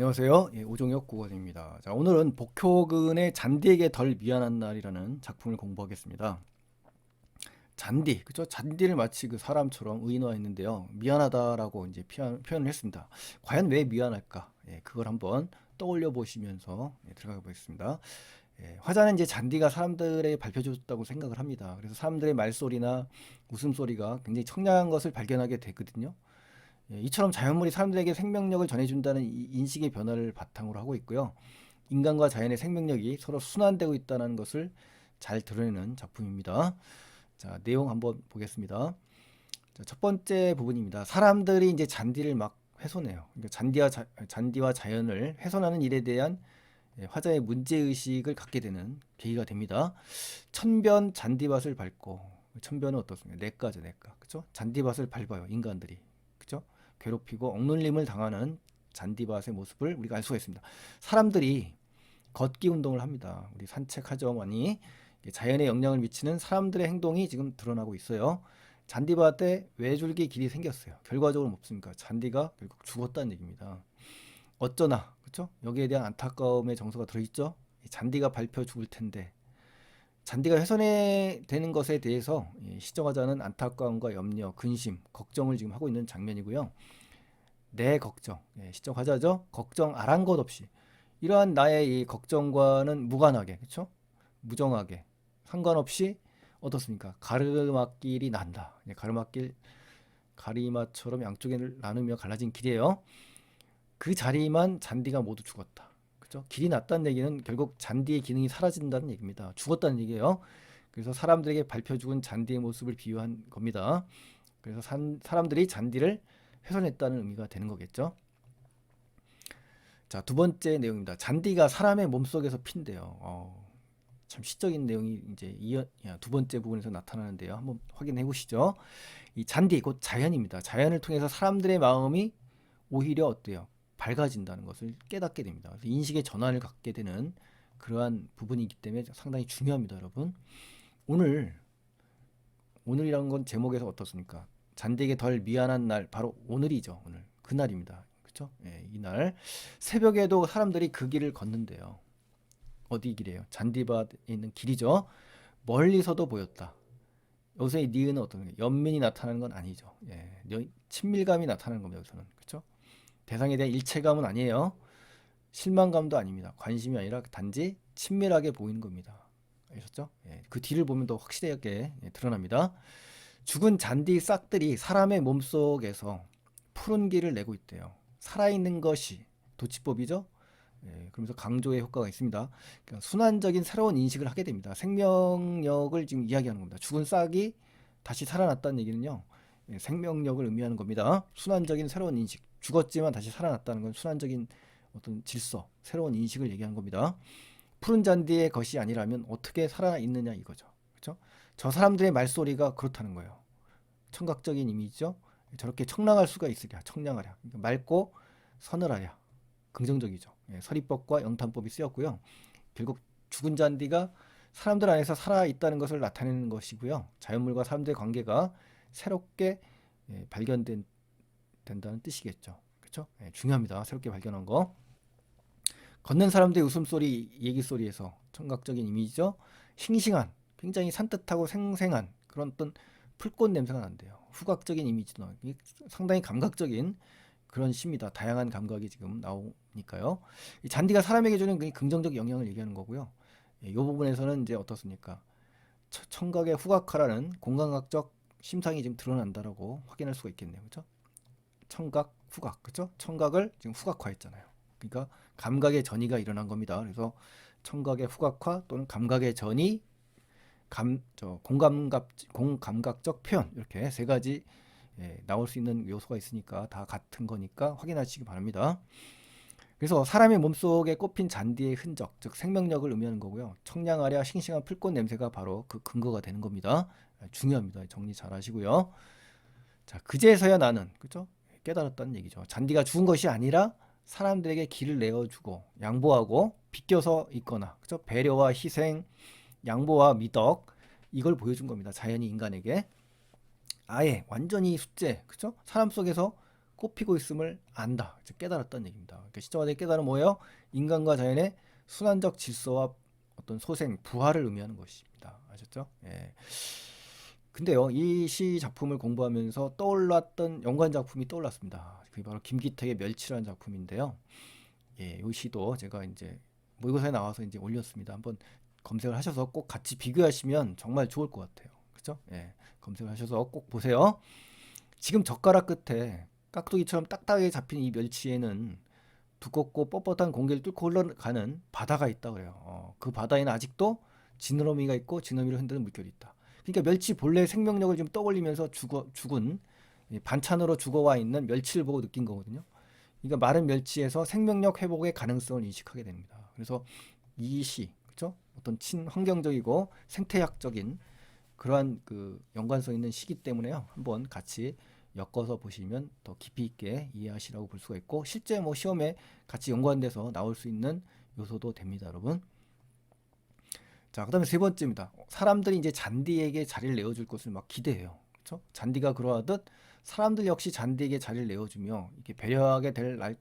안녕하세요. 오종혁 국어입니다. 자, 오늘은 복효근의 잔디에게 덜 미안한 날이라는 작품을 공부하겠습니다. 잔디, 그죠? 잔디를 마치 그 사람처럼 의인화했는데요. 미안하다라고 이제 표현을 했습니다. 과연 왜 미안할까? 그걸 한번 떠올려 보시면서 들어가 보겠습니다. 화자는 이제 잔디가 사람들에게 발표해줬다고 생각을 합니다. 그래서 사람들의 말소리나 웃음소리가 굉장히 청량한 것을 발견하게 되거든요. 이처럼 자연물이 사람들에게 생명력을 전해준다는 이 인식의 변화를 바탕으로 하고 있고요. 인간과 자연의 생명력이 서로 순환되고 있다는 것을 잘 드러내는 작품입니다. 자, 내용 한번 보겠습니다. 자, 첫 번째 부분입니다. 사람들이 이제 잔디를 막 훼손해요. 그러니까 잔디와 자연을 훼손하는 일에 대한 화자의 문제의식을 갖게 되는 계기가 됩니다. 천변 잔디밭을 밟고, 천변은 어떻습니까? 냇가죠, 냇가. 그죠? 잔디밭을 밟아요, 인간들이. 그죠? 괴롭히고 억눌림을 당하는 잔디밭의 모습을 우리가 알 수가 있습니다. 사람들이 걷기 운동을 합니다. 우리 산책하죠, 많이. 자연에 영향을 미치는 사람들의 행동이 지금 드러나고 있어요. 잔디밭에 외줄기 길이 생겼어요. 결과적으로 뭡니까? 잔디가 결국 죽었다는 얘기입니다. 어쩌나, 그렇죠? 여기에 대한 안타까움의 정서가 들어있죠. 잔디가 밟혀 죽을 텐데 잔디가 훼손해 되는 것에 대해서 시청하자는 안타까움과 염려, 근심, 걱정을 지금 하고 있는 장면이고요. 내 걱정, 시청하자죠. 걱정 아랑곳 없이 이러한 나의 이 걱정과는 무관하게, 그렇죠? 무정하게 상관없이 어떻습니까? 가르마길이 난다. 가리마처럼 양쪽에 나누며 갈라진 길이에요. 그 자리만 잔디가 모두 죽었다. 그죠? 길이 났다는 얘기는 결국 잔디의 기능이 사라진다는 얘기입니다. 죽었다는 얘기예요. 그래서 사람들에게 밟혀 죽은 잔디의 모습을 비유한 겁니다. 그래서 사람들이 잔디를 훼손했다는 의미가 되는 거겠죠. 자, 두 번째 내용입니다. 잔디가 사람의 몸속에서 핀대요. 참 시적인 내용이 이제 두 번째 부분에서 나타나는데요. 한번 확인해 보시죠. 이 잔디 곧 자연입니다. 자연을 통해서 사람들의 마음이 오히려 어때요? 밝아진다는 것을 깨닫게 됩니다. 그래서 인식의 전환을 갖게 되는 그러한 부분이기 때문에 상당히 중요합니다, 여러분. 오늘이라는 건 제목에서 어떻습니까? 잔디에게 덜 미안한 날, 바로 오늘이죠. 오늘 그날입니다. 그렇죠? 이날 새벽에도 사람들이 그 길을 걷는데요. 어디 길이에요? 잔디밭에 있는 길이죠. 멀리서도 보였다. 여기서의 니은은 어떤 거예요? 연민이 나타나는 건 아니죠. 친밀감이 나타나는 겁니다. 여기서는 그렇죠? 대상에 대한 일체감은 아니에요. 실망감도 아닙니다. 관심이 아니라 단지 친밀하게 보이는 겁니다. 아셨죠? 그 뒤를 보면 더 확실하게 드러납니다. 죽은 잔디 싹들이 사람의 몸속에서 푸른 길을 내고 있대요. 살아있는 것이 도치법이죠. 그러면서 강조의 효과가 있습니다. 그러니까 순환적인 새로운 인식을 하게 됩니다. 생명력을 지금 이야기하는 겁니다. 죽은 싹이 다시 살아났다는 얘기는요. 생명력을 의미하는 겁니다. 순환적인 새로운 인식. 죽었지만 다시 살아났다는 건 순환적인 어떤 질서, 새로운 인식을 얘기하는 겁니다. 푸른 잔디의 것이 아니라면 어떻게 살아있느냐 이거죠. 그렇죠? 저 사람들의 말소리가 그렇다는 거예요. 청각적인 이미지죠. 저렇게 청량할 수가 있으랴, 청량하랴. 그러니까 맑고 서늘하랴. 긍정적이죠. 서리법과 영탄법이 쓰였고요. 결국 죽은 잔디가 사람들 안에서 살아있다는 것을 나타내는 것이고요. 자연물과 사람들의 관계가 새롭게 발견된다는 뜻이겠죠. 그렇죠? 중요합니다. 새롭게 발견한 거. 걷는 사람들의 웃음소리, 얘기소리에서 청각적인 이미지죠. 싱싱한, 굉장히 산뜻하고 생생한 그런 어떤 풀꽃 냄새가 난대요. 후각적인 이미지도 상당히 감각적인 그런 시입니다. 다양한 감각이 지금 나오니까요. 이 잔디가 사람에게 주는 긍정적 영향을 얘기하는 거고요. 이 부분에서는 이제 어떻습니까? 청각의 후각화라는 공감각적 심상이 지금 드러난다라고 확인할 수가 있겠네요. 그렇죠? 청각, 후각, 그렇죠? 청각을 지금 후각화했잖아요. 그러니까 감각의 전이가 일어난 겁니다. 그래서 청각의 후각화 또는 감각의 전이 공감각적 표현 이렇게 세 가지 나올 수 있는 요소가 있으니까 다 같은 거니까 확인하시기 바랍니다. 그래서 사람의 몸속에 꼽힌 잔디의 흔적, 즉 생명력을 의미하는 거고요. 청량하랴 싱싱한 풀꽃 냄새가 바로 그 근거가 되는 겁니다. 중요합니다. 정리 잘 하시고요. 자, 그제서야 나는 그죠? 깨달았다는 얘기죠. 잔디가 죽은 것이 아니라 사람들에게 길을 내어주고 양보하고 비껴서 있거나 그죠? 배려와 희생, 양보와 미덕 이걸 보여준 겁니다. 자연이 인간에게 아예 완전히 숙제, 그죠? 사람 속에서 꽃피고 있음을 안다. 즉 깨달았다는 얘기입니다. 그러니까 시정화된 깨달음은 뭐예요? 인간과 자연의 순환적 질서와 어떤 소생, 부활을 의미하는 것입니다. 아셨죠? 예. 근데요, 이 시 작품을 공부하면서 떠올랐던 연관 작품이 떠올랐습니다. 그게 바로 김기택의 멸치라는 작품인데요. 예, 이 시도 제가 이제 모의고사에 나와서 이제 올렸습니다. 한번 검색을 하셔서 꼭 같이 비교하시면 정말 좋을 것 같아요. 그죠? 예, 검색을 하셔서 꼭 보세요. 지금 젓가락 끝에 깍두기처럼 딱딱하게 잡힌 이 멸치에는 두껍고 뻣뻣한 공기를 뚫고 흘러가는 바다가 있다 그래요. 그 바다에는 아직도 지느러미가 있고 지느러미를 흔드는 물결이 있다. 그러니까 멸치 본래의 생명력을 좀 떠올리면서 죽은 반찬으로 죽어와 있는 멸치를 보고 느낀 거거든요. 그러니까 마른 멸치에서 생명력 회복의 가능성을 인식하게 됩니다. 그래서 이 시, 그렇죠? 어떤 친환경적이고 생태학적인 그러한 그 연관성 있는 시기 때문에요. 한번 같이 엮어서 보시면 더 깊이 있게 이해하시라고 볼 수가 있고 실제 뭐 시험에 같이 연관돼서 나올 수 있는 요소도 됩니다, 여러분. 자, 그다음에 세 번째입니다. 사람들이 이제 잔디에게 자리를 내어줄 것을 막 기대해요. 그렇죠? 잔디가 그러하듯 사람들 역시 잔디에게 자리를 내어주며 이렇게 배려하게 될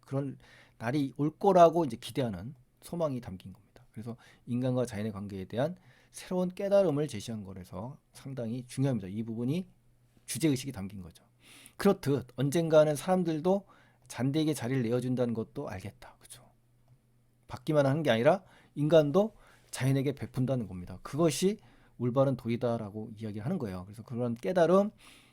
그런 날이 올 거라고 이제 기대하는 소망이 담긴 겁니다. 그래서 인간과 자연의 관계에 대한 새로운 깨달음을 제시한 거라서 상당히 중요합니다. 이 부분이 주제의식이 담긴 거죠. 그렇듯 언젠가는 사람들도 잔디에게 자리를 내어준다는 것도 알겠다. 그렇죠? 받기만 하는 게 아니라 인간도 자연에게 베푼다는 겁니다. 그것이 올바른 도리다라고 이야기하는 거예요. 그래서 그런 깨달음,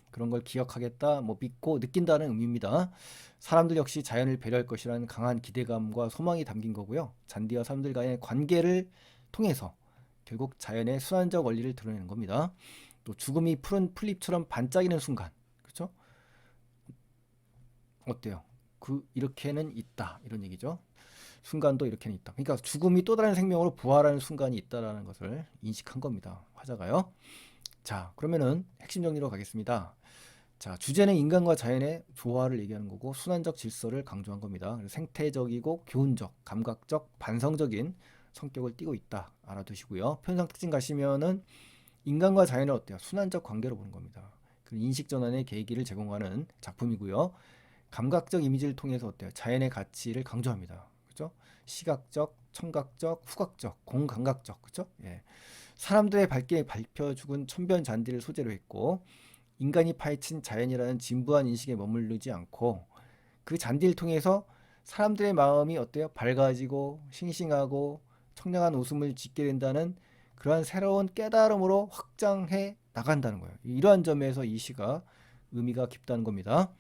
그런 걸 기억하겠다, 뭐 믿고 느낀다는 의미입니다. 사람들 역시 자연을 배려할 것이라는 강한 기대감과 소망이 담긴 거고요. 잔디와 사람들 간의 관계를 통해서 결국 자연의 순환적 원리를 드러내는 겁니다. 또 죽음이 푸른 풀잎처럼 반짝이는 순간, 그렇죠? 어때요? 이렇게는 있다 이런 얘기죠. 순간도 이렇게는 있다. 그러니까 죽음이 또 다른 생명으로 부활하는 순간이 있다라는 것을 인식한 겁니다. 화자가요. 자, 그러면은 핵심 정리로 가겠습니다. 자, 주제는 인간과 자연의 조화를 얘기하는 거고 순환적 질서를 강조한 겁니다. 생태적이고 교훈적, 감각적, 반성적인 성격을 띠고 있다. 알아두시고요. 편성 특징 가시면은 인간과 자연을 어때요? 순환적 관계로 보는 겁니다. 그 인식 전환의 계기를 제공하는 작품이고요. 감각적 이미지를 통해서 어때요? 자연의 가치를 강조합니다. 그죠? 시각적, 청각적, 후각적, 공감각적, 그죠? 예. 사람들의 발길에 밟혀 죽은 천변 잔디를 소재로 했고 인간이 파헤친 자연이라는 진부한 인식에 머무르지 않고 그 잔디를 통해서 사람들의 마음이 어때요? 밝아지고 싱싱하고 청량한 웃음을 짓게 된다는 그러한 새로운 깨달음으로 확장해 나간다는 거예요. 이러한 점에서 이 시가 의미가 깊다는 겁니다.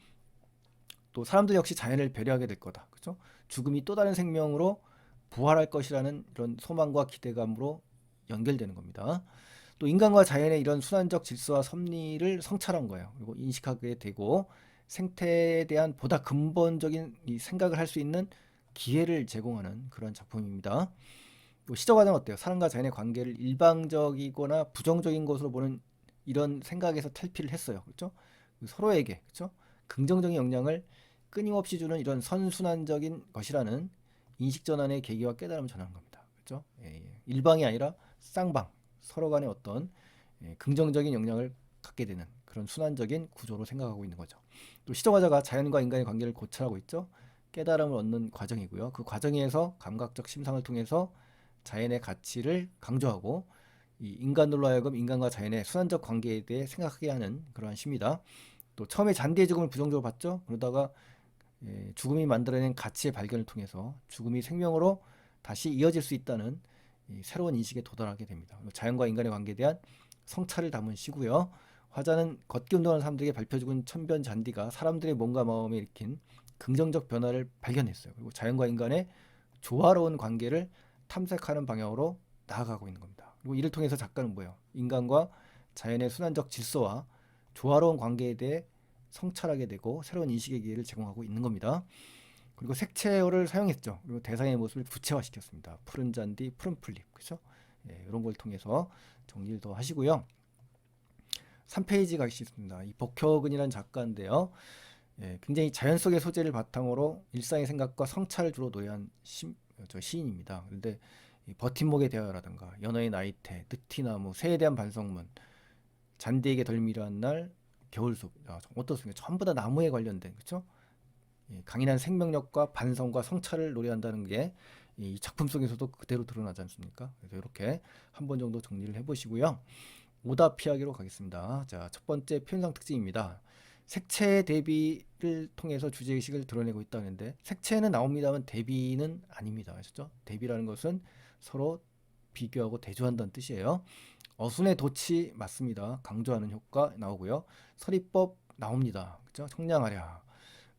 또 사람들 역시 자연을 배려하게 될 거다. 그렇죠? 죽음이 또 다른 생명으로 부활할 것이라는 이런 소망과 기대감으로 연결되는 겁니다. 또 인간과 자연의 이런 순환적 질서와 섭리를 성찰한 거예요. 그리고 인식하게 되고 생태에 대한 보다 근본적인 이 생각을 할 수 있는 기회를 제공하는 그런 작품입니다. 또 시적 과정 어때요? 사람과 자연의 관계를 일방적이거나 부정적인 것으로 보는 이런 생각에서 탈피를 했어요. 그렇죠? 서로에게 그렇죠? 긍정적인 영향을 끊임없이 주는 이런 선순환적인 것이라는 인식 전환의 계기와 깨달음을 전하는 겁니다. 그렇죠? 예, 예. 일방이 아니라 쌍방 서로 간의 어떤 긍정적인 영향을 갖게 되는 그런 순환적인 구조로 생각하고 있는 거죠. 또 시적화자가 자연과 인간의 관계를 고찰하고 있죠. 깨달음을 얻는 과정이고요. 그 과정에서 감각적 심상을 통해서 자연의 가치를 강조하고 이 인간들로 하여금 인간과 자연의 순환적 관계에 대해 생각하게 하는 그러한 시입니다. 또 처음에 잔디의 죽음을 부정적으로 봤죠. 그러다가 죽음이 만들어낸 가치의 발견을 통해서 죽음이 생명으로 다시 이어질 수 있다는 새로운 인식에 도달하게 됩니다. 자연과 인간의 관계에 대한 성찰을 담은 시고요. 화자는 걷기 운동하는 사람들에게 밟혀 죽은 천변 잔디가 사람들의 몸과 마음에 일으킨 긍정적 변화를 발견했어요. 그리고 자연과 인간의 조화로운 관계를 탐색하는 방향으로 나아가고 있는 겁니다. 그리고 이를 통해서 작가는 뭐예요? 인간과 자연의 순환적 질서와 조화로운 관계에 대해 성찰하게 되고 새로운 인식의 기회를 제공하고 있는 겁니다. 그리고 색채어를 사용했죠. 그리고 대상의 모습을 구체화시켰습니다. 푸른 잔디, 푸른 풀잎, 그렇죠? 예, 이런 걸 통해서 정리를 더 하시고요. 3페이지 가시겠습니다. 이 복효근이라는 작가인데요. 예, 굉장히 자연 속의 소재를 바탕으로 일상의 생각과 성찰을 주로 노래한 시인입니다. 그런데 버팀목의 대화라든가 연어의 나이테, 느티나무, 새에 대한 반성문, 잔디에게 덜 미려한 날, 겨울숲. 어떤 숲이 전부 다 나무에 관련된, 그렇죠? 강인한 생명력과 반성과 성찰을 노래한다는 게 이 작품 속에서도 그대로 드러나지 않습니까? 그래서 이렇게 한 번 정도 정리를 해보시고요. 오답 피하기로 가겠습니다. 자, 첫 번째 표현상 특징입니다. 색채 대비를 통해서 주제의식을 드러내고 있다는데, 색채는 나옵니다만 대비는 아닙니다. 아셨죠? 대비라는 것은 서로 비교하고 대조한다는 뜻이에요. 어순의 도치 맞습니다. 강조하는 효과 나오고요. 서리법 나옵니다. 그렇죠? 청량하랴.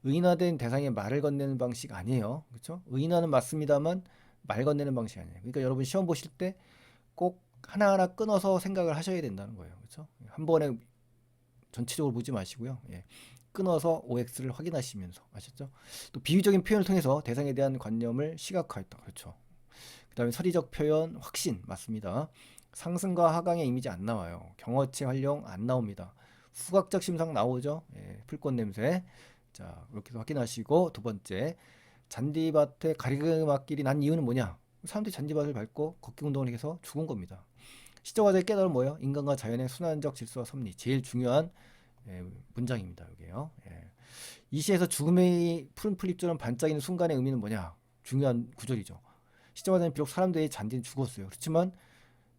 의인화된 대상에 말을 건네는 방식 아니에요. 그렇죠? 의인화는 맞습니다만 말 건네는 방식 아니에요. 그러니까 여러분 시험 보실 때 꼭 하나하나 끊어서 생각을 하셔야 된다는 거예요. 그렇죠? 한 번에 전체적으로 보지 마시고요. 예. 끊어서 OX를 확인하시면서 아셨죠? 또 비유적인 표현을 통해서 대상에 대한 관념을 시각화했다. 그렇죠? 그다음에 서리적 표현 확신 맞습니다. 상승과 하강의 이미지 안 나와요. 경어체 활용 안 나옵니다. 후각적 심상 나오죠. 예, 풀꽃 냄새. 자, 이렇게 해서 확인하시고 두 번째 잔디밭에 가리그막길이 난 이유는 뭐냐? 사람들이 잔디밭을 밟고 걷기 운동을 해서 죽은 겁니다. 시적화자의 깨달음 뭐예요? 인간과 자연의 순환적 질서와 섭리. 제일 중요한 문장입니다. 여기요. 예. 이 시에서 죽음의 푸른 풀잎처럼 반짝이는 순간의 의미는 뭐냐? 중요한 구절이죠. 시적화자는 비록 사람들의 잔디는 죽었어요. 그렇지만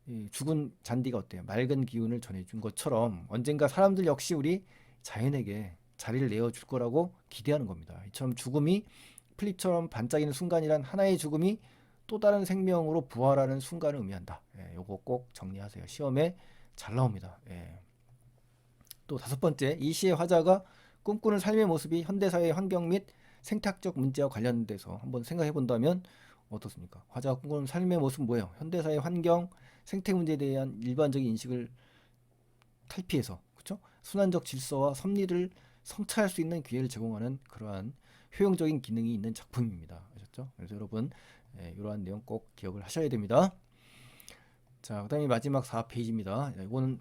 이 죽은 잔디가 어때요? 맑은 기운을 전해준 것처럼 언젠가 사람들 역시 우리 자연에게 자리를 내어줄 거라고 기대하는 겁니다. 이처럼 죽음이 플립처럼 반짝이는 순간이란 하나의 죽음이 또 다른 생명으로 부활하는 순간을 의미한다. 예, 요거 꼭 정리하세요. 시험에 잘 나옵니다. 예. 또 다섯 번째, 이 시의 화자가 꿈꾸는 삶의 모습이 현대사회의 환경 및 생태학적 문제와 관련돼서 한번 생각해 본다면 어떻습니까? 화자가 꿈꾸는 삶의 모습은 뭐예요? 현대사회 환경, 생태 문제에 대한 일반적인 인식을 탈피해서, 그렇죠? 순환적 질서와 섭리를 성찰할 수 있는 기회를 제공하는 그러한 효용적인 기능이 있는 작품입니다. 아셨죠? 그래서 여러분 이러한 내용 꼭 기억을 하셔야 됩니다. 자, 그다음에 마지막 4페이지입니다. 이거는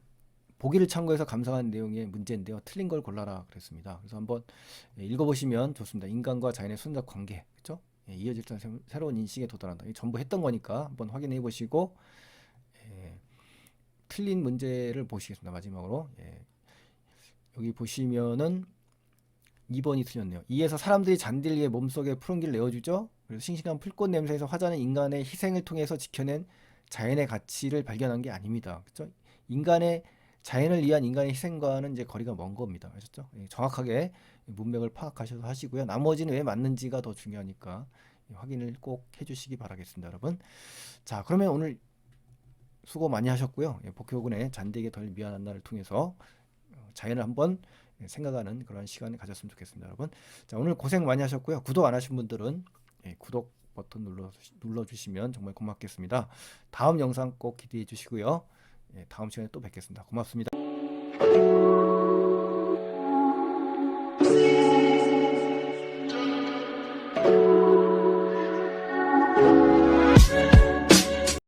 보기를 참고해서 감상한 내용의 문제인데요. 틀린 걸 골라라 그랬습니다. 그래서 한번 읽어보시면 좋습니다. 인간과 자연의 순환적 관계, 그렇죠? 이어질 새로운 인식에 도달한다. 이 전부 했던 거니까 한번 확인해 보시고 틀린 문제를 보시겠습니다. 마지막으로 여기 보시면은 2번이 틀렸네요. 이에서 사람들이 잔디를 위해 몸속에 푸른 길을 내어주죠. 그래서 싱싱한 풀꽃 냄새에서 화자는 인간의 희생을 통해서 지켜낸 자연의 가치를 발견한 게 아닙니다. 그렇죠? 인간의 자연을 위한 인간의 희생과는 이제 거리가 먼 겁니다. 아셨죠? 정확하게 문맥을 파악하셔서 하시고요. 나머지는 왜 맞는지가 더 중요하니까 확인을 꼭 해주시기 바라겠습니다, 여러분. 자, 그러면 오늘 수고 많이 하셨고요. 복효군의 잔디에게 덜 미안한 날을 통해서 자연을 한번 생각하는 그런 시간을 가졌으면 좋겠습니다, 여러분. 자, 오늘 고생 많이 하셨고요. 구독 안 하신 분들은 구독 버튼 눌러주시면 정말 고맙겠습니다. 다음 영상 꼭 기대해 주시고요. 다음 시간에 또 뵙겠습니다. 고맙습니다.